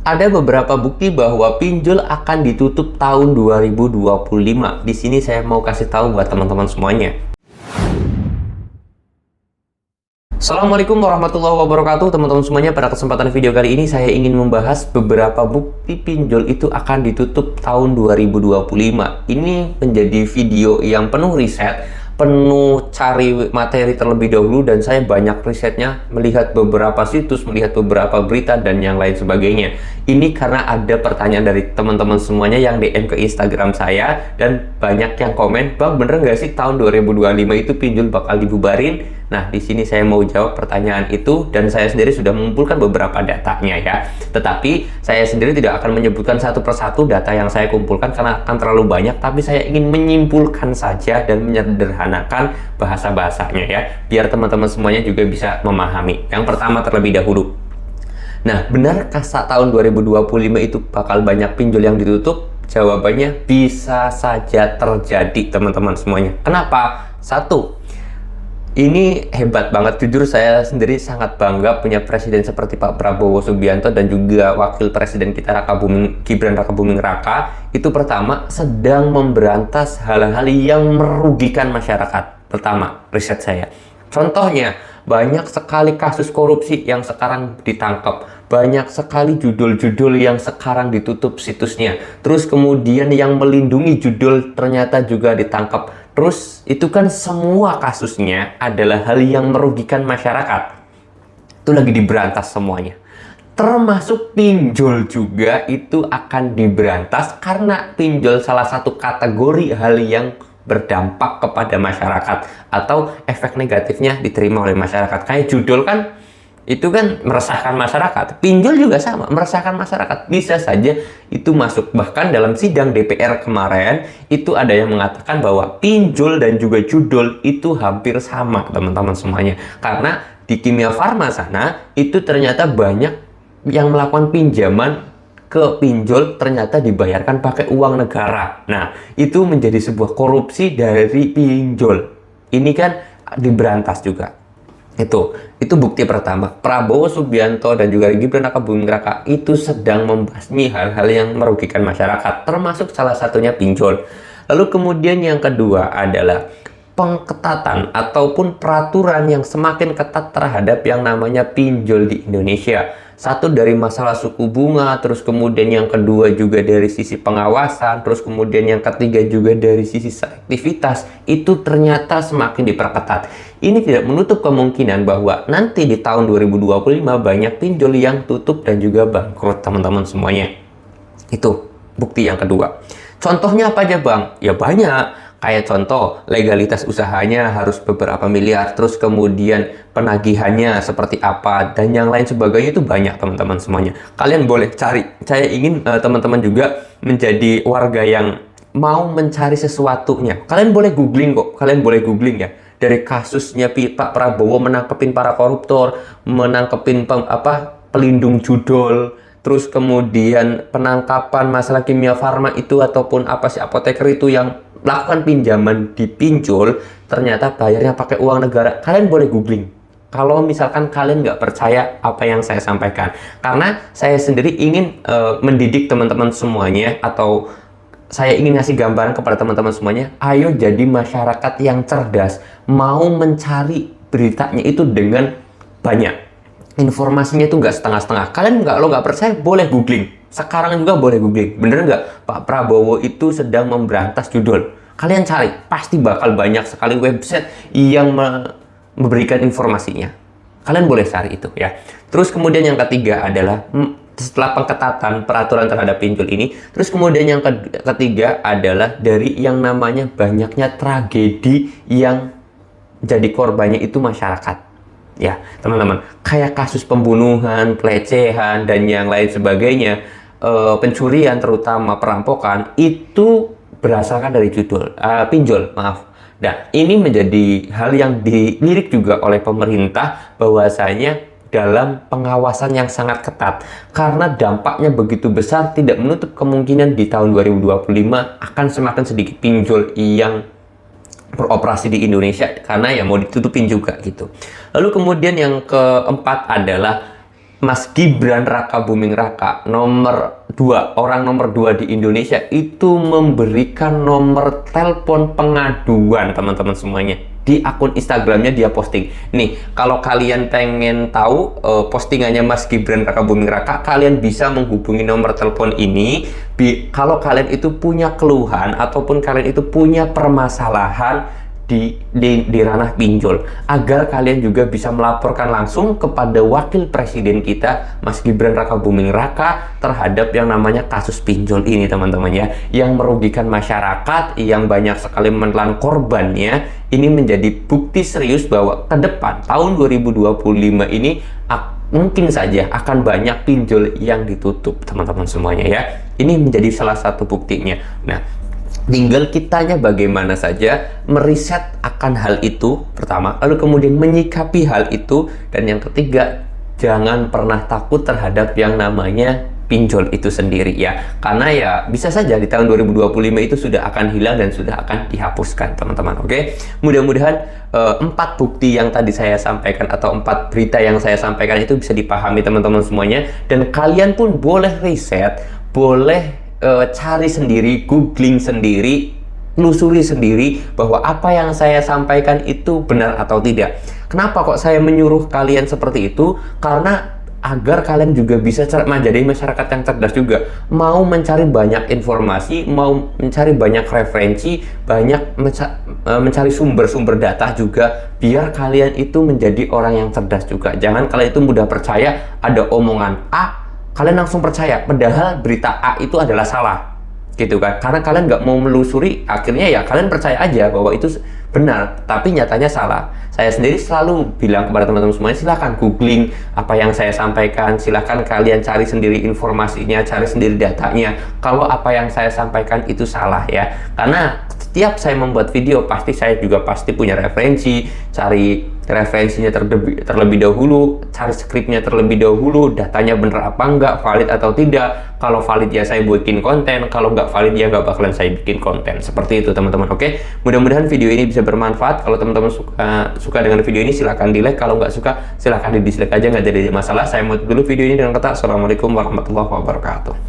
Ada beberapa bukti bahwa pinjol akan ditutup tahun 2025. Di sini saya mau kasih tahu buat teman-teman semuanya. Assalamualaikum warahmatullahi wabarakatuh teman-teman semuanya. Pada kesempatan video kali ini saya ingin membahas beberapa bukti pinjol itu akan ditutup tahun 2025. Ini menjadi video yang penuh riset, penuh cari materi terlebih dahulu, dan saya banyak risetnya, melihat beberapa situs, melihat beberapa berita dan yang lain sebagainya. Ini karena ada pertanyaan dari teman-teman semuanya yang DM ke Instagram saya, dan banyak yang komen, "Bang, bener nggak sih tahun 2025 itu pinjol bakal dibubarin?" Nah, di sini saya mau jawab pertanyaan itu, dan saya sendiri sudah mengumpulkan beberapa datanya ya. Tetapi saya sendiri tidak akan menyebutkan satu persatu data yang saya kumpulkan karena akan terlalu banyak, tapi saya ingin menyimpulkan saja dan menyederhanakan bahasa-bahasanya ya, biar teman-teman semuanya juga bisa memahami. Yang pertama terlebih dahulu. Nah, benarkah saat tahun 2025 itu bakal banyak pinjol yang ditutup? Jawabannya bisa saja terjadi, teman-teman semuanya. Kenapa? Satu, ini hebat banget, jujur saya sendiri sangat bangga punya presiden seperti Pak Prabowo Subianto dan juga wakil presiden kita Gibran Rakabuming Raka. Itu pertama, sedang memberantas hal-hal yang merugikan masyarakat. Pertama, riset saya. Contohnya, banyak sekali kasus korupsi yang sekarang ditangkap. Banyak sekali judul-judul yang sekarang ditutup situsnya. Terus kemudian yang melindungi judul ternyata juga ditangkap. Terus itu kan semua kasusnya adalah hal yang merugikan masyarakat. Itu lagi diberantas semuanya. Termasuk pinjol juga itu akan diberantas karena pinjol salah satu kategori hal yang berdampak kepada masyarakat atau efek negatifnya diterima oleh masyarakat. Kayak judul kan, itu kan meresahkan masyarakat. Pinjol juga sama, meresahkan masyarakat. Bisa saja itu masuk. Bahkan dalam sidang DPR kemarin, itu ada yang mengatakan bahwa pinjol dan juga judul itu hampir sama, teman-teman semuanya. Karena di Kimia Farma sana, itu ternyata banyak yang melakukan pinjaman ke pinjol ternyata dibayarkan pakai uang negara. Nah, itu menjadi sebuah korupsi dari pinjol. Ini kan diberantas juga. Itu bukti pertama. Prabowo Subianto dan juga Gibran Rakabuming Raka itu sedang membasmi hal-hal yang merugikan masyarakat, termasuk salah satunya pinjol. Lalu kemudian yang kedua adalah pengketatan ataupun peraturan yang semakin ketat terhadap yang namanya pinjol di Indonesia. Satu dari masalah suku bunga, terus kemudian yang kedua juga dari sisi pengawasan, terus kemudian yang ketiga juga dari sisi aktivitas, itu ternyata semakin diperketat. Ini tidak menutup kemungkinan bahwa nanti di tahun 2025 banyak pinjol yang tutup dan juga bangkrut, teman-teman semuanya. Itu bukti yang kedua. Contohnya apa aja, Bang? Ya banyak. Kayak contoh, legalitas usahanya harus beberapa miliar, terus kemudian penagihannya seperti apa, dan yang lain sebagainya itu banyak, teman-teman semuanya. Kalian boleh cari. Saya ingin teman-teman juga menjadi warga yang mau mencari sesuatunya. Kalian boleh googling kok, kalian boleh googling ya. Dari kasusnya Pak Prabowo menangkepin para koruptor, menangkepin pelindung judul, terus kemudian penangkapan masalah Kimia Farma itu ataupun apa sih apoteker itu yang melakukan pinjaman di pinjol, ternyata bayarnya pakai uang negara. Kalian boleh googling kalau misalkan kalian nggak percaya apa yang saya sampaikan, karena saya sendiri ingin mendidik teman-teman semuanya, atau saya ingin ngasih gambaran kepada teman-teman semuanya. Ayo jadi masyarakat yang cerdas, mau mencari beritanya itu dengan banyak. Informasinya itu nggak setengah-setengah. Kalian nggak percaya, boleh googling. Sekarang juga boleh googling. Bener nggak? Pak Prabowo itu sedang memberantas judul. Kalian cari, pasti bakal banyak sekali website yang memberikan informasinya. Kalian boleh cari itu ya. Terus kemudian yang ketiga adalah setelah pengetatan peraturan terhadap pinjol ini, terus kemudian yang ketiga adalah dari yang namanya banyaknya tragedi yang jadi korbannya itu masyarakat. Ya, teman-teman, kayak kasus pembunuhan, pelecehan, dan yang lain sebagainya, pencurian terutama perampokan, itu berdasarkan dari pinjol, maaf. Nah, ini menjadi hal yang dilirik juga oleh pemerintah bahwasanya dalam pengawasan yang sangat ketat, karena dampaknya begitu besar, tidak menutup kemungkinan di tahun 2025 akan semakin sedikit pinjol yang beroperasi di Indonesia karena ya mau ditutupin juga gitu. Lalu kemudian yang keempat adalah Mas Gibran Raka Buming Raka, orang nomor 2 di Indonesia, itu memberikan nomor telepon pengaduan, teman-teman semuanya. Di akun Instagramnya dia posting. Nih, kalau kalian pengen tahu postingannya Mas Gibran Raka Buming Raka, kalian bisa menghubungi nomor telepon ini. Kalau kalian itu punya keluhan ataupun kalian itu punya permasalahan di ranah pinjol, agar kalian juga bisa melaporkan langsung kepada wakil presiden kita Mas Gibran Raka Buming Raka terhadap yang namanya kasus pinjol ini, teman-teman ya, yang merugikan masyarakat, yang banyak sekali menelan korbannya. Ini menjadi bukti serius bahwa ke depan tahun 2025 ini mungkin saja akan banyak pinjol yang ditutup, teman-teman semuanya ya. Ini menjadi salah satu buktinya. Nah, tinggal kitanya bagaimana saja meriset akan hal itu pertama, lalu kemudian menyikapi hal itu, dan yang ketiga, jangan pernah takut terhadap yang namanya pinjol itu sendiri ya. Karena ya bisa saja di tahun 2025 itu sudah akan hilang dan sudah akan dihapuskan, teman-teman. Oke, mudah-mudahan 4 bukti yang tadi saya sampaikan atau 4 berita yang saya sampaikan itu bisa dipahami teman-teman semuanya, dan kalian pun boleh riset, boleh cari sendiri, googling sendiri, telusuri sendiri bahwa apa yang saya sampaikan itu benar atau tidak. Kenapa kok saya menyuruh kalian seperti itu? Karena agar kalian juga bisa menjadi masyarakat yang cerdas juga, mau mencari banyak informasi, mau mencari banyak referensi, banyak mencari sumber-sumber data juga, biar kalian itu menjadi orang yang cerdas juga. Jangan kalian itu mudah percaya ada omongan A, kalian langsung percaya, padahal berita A itu adalah salah, gitu kan? Karena kalian nggak mau menelusuri, akhirnya ya kalian percaya aja bahwa itu benar, tapi nyatanya salah. Saya sendiri selalu bilang kepada teman-teman semuanya, silahkan googling apa yang saya sampaikan, silahkan kalian cari sendiri informasinya, cari sendiri datanya, kalau apa yang saya sampaikan itu salah ya. Karena setiap saya membuat video, saya juga pasti punya referensi, cari referensinya terlebih dahulu, cari skripnya terlebih dahulu, datanya bener apa enggak, valid atau tidak. Kalau valid ya saya bikin konten, kalau nggak valid ya nggak bakalan saya bikin konten. Seperti itu, teman-teman. Oke, mudah-mudahan video ini bisa bermanfaat. Kalau teman-teman suka dengan video ini, silahkan di like. Kalau nggak suka, silahkan di dislike aja, nggak jadi masalah. Saya mau dulu video ini dengan kata Assalamualaikum warahmatullahi wabarakatuh.